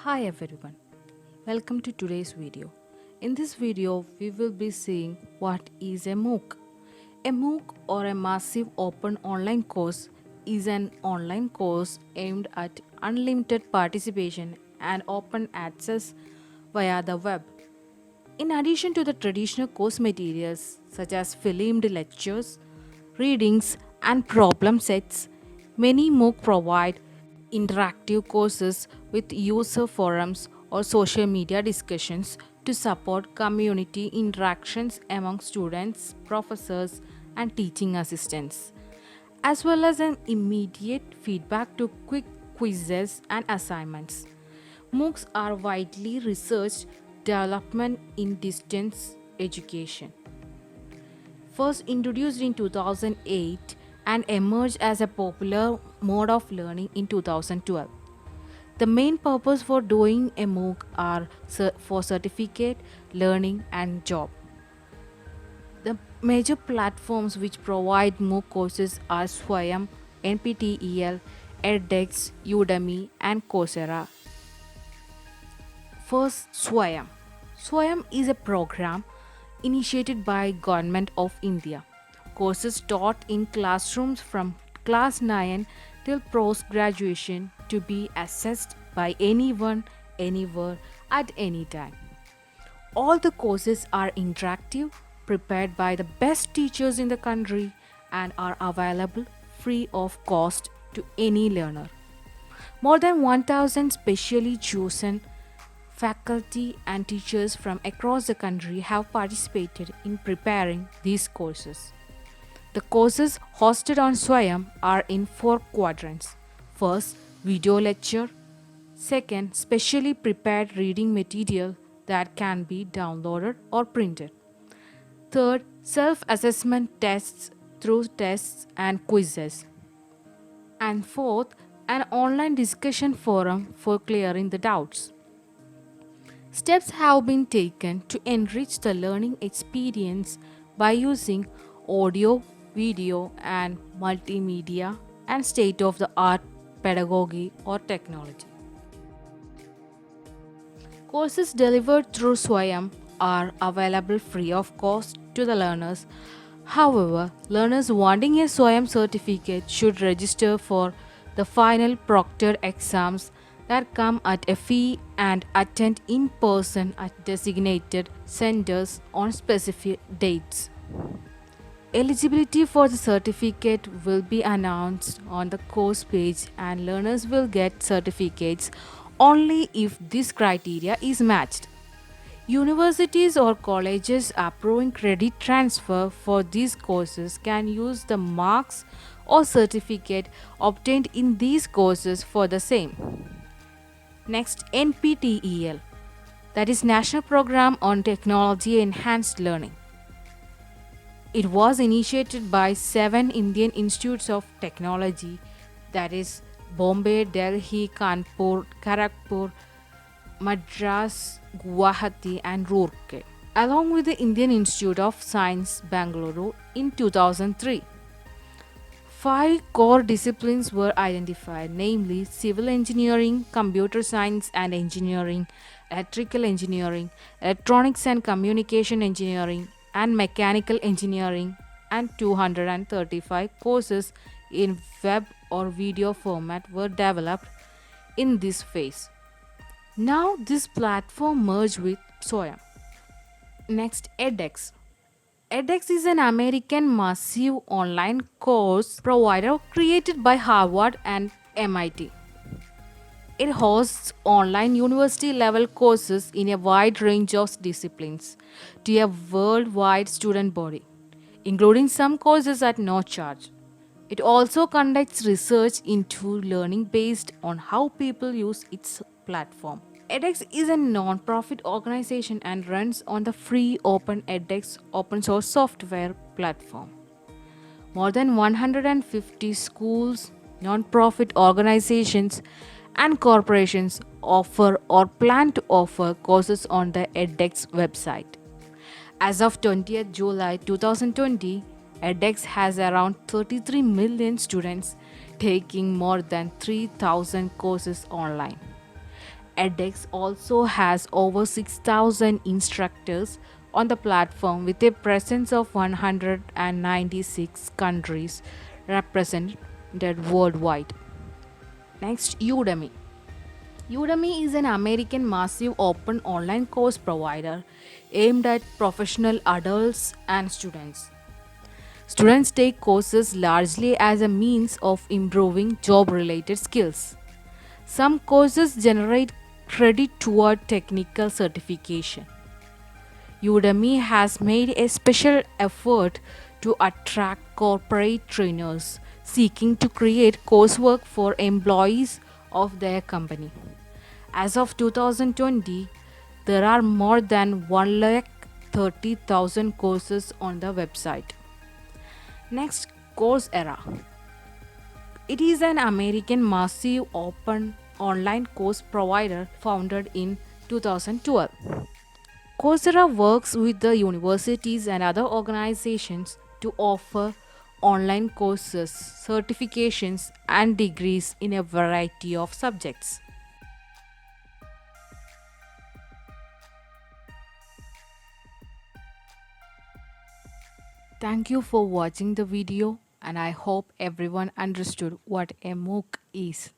Hi everyone, welcome to today's video. In this video, we will be seeing what is a MOOC. A MOOC or a massive open online course is an online course aimed at unlimited participation and open access via the web. In addition to the traditional course materials such as filmed lectures, readings, and problem sets, many MOOC provide interactive courses with user forums or social media discussions to support community interactions among students, professors, and teaching assistants, as well as an immediate feedback to quick quizzes and assignments. MOOCs are widely researched development in distance education. First introduced in 2008 and emerged as a popular mode of learning in 2012. The main purpose for doing a MOOC are for certificate, learning and job. The major platforms which provide MOOC courses are Swayam, NPTEL, edX, Udemy and Coursera. First, Swayam. Swayam is a program initiated by Government of India. Courses taught in classrooms from class 9 till post graduation to be assessed by anyone, anywhere, at any time. All the courses are interactive, prepared by the best teachers in the country, and are available free of cost to any learner. More than 1000 specially chosen faculty and teachers from across the country have participated in preparing these courses. The courses hosted on Swayam are in four quadrants. First, video lecture. Second, specially prepared reading material that can be downloaded or printed. Third, self assessment tests through tests and quizzes. And fourth, an online discussion forum for clearing the doubts. Steps have been taken to enrich the learning experience by using audio, video, and multimedia and state of the art pedagogy or technology. Courses delivered through Swayam are available free of cost to the learners. However, learners wanting a Swayam certificate should register for the final proctored exams that come at a fee and attend in person at designated centers on specific dates. Eligibility for the certificate will be announced on the course page, and learners will get certificates only if this criteria is matched. Universities or colleges approving credit transfer for these courses can use the marks or certificate obtained in these courses for the same. Next, NPTEL, that is National Program on Technology Enhanced Learning. It was initiated by 7 Indian institutes of technology, that is Bombay, Delhi, Kanpur, Kharagpur, Madras, Guwahati, and Roorkee, along with the Indian Institute of Science, Bangalore, in 2003. 5 core disciplines were identified, namely civil engineering, computer science and engineering, electrical engineering, electronics and communication engineering, and mechanical engineering, and 235 courses in web or video format were developed in this phase. Now, this platform merged with Swayam. Next, edX. edX is an American massive online course provider created by Harvard and MIT. It hosts online university level courses in a wide range of disciplines to a worldwide student body, including some courses at no charge. It also conducts research into learning based on how people use its platform. edX is a non-profit organization and runs on the free open edX open source software platform. More than 150 schools, non-profit organizations, and corporations offer or plan to offer courses on the edX website. As of 20th July 2020, edX has around 33 million students taking more than 3,000 courses online. edX also has over 6,000 instructors on the platform with a presence of 196 countries represented worldwide. Next, Udemy. Udemy is an American massive open online course provider aimed at professional adults and students. Students take courses largely as a means of improving job related skills. Some courses generate credit toward technical certification. Udemy has made a special effort to attract corporate trainers seeking to create coursework for employees of their company. As of 2020, there are more than 130,000 courses on the website. Next, Coursera. It is an American massive open online course provider founded in 2012. Coursera works with the universities and other organizations to offer online courses, certifications, and degrees in a variety of subjects. Thank you for watching the video, and I hope everyone understood what a MOOC is.